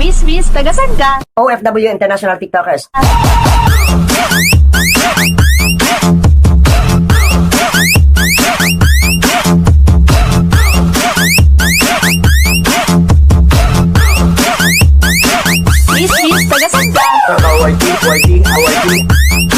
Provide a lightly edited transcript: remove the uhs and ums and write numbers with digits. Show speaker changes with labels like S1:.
S1: Miss, tagasan ka?
S2: OFW International TikTokers.
S1: Miss, tagasan ka?
S2: Kawaii, kawaii, kawaii.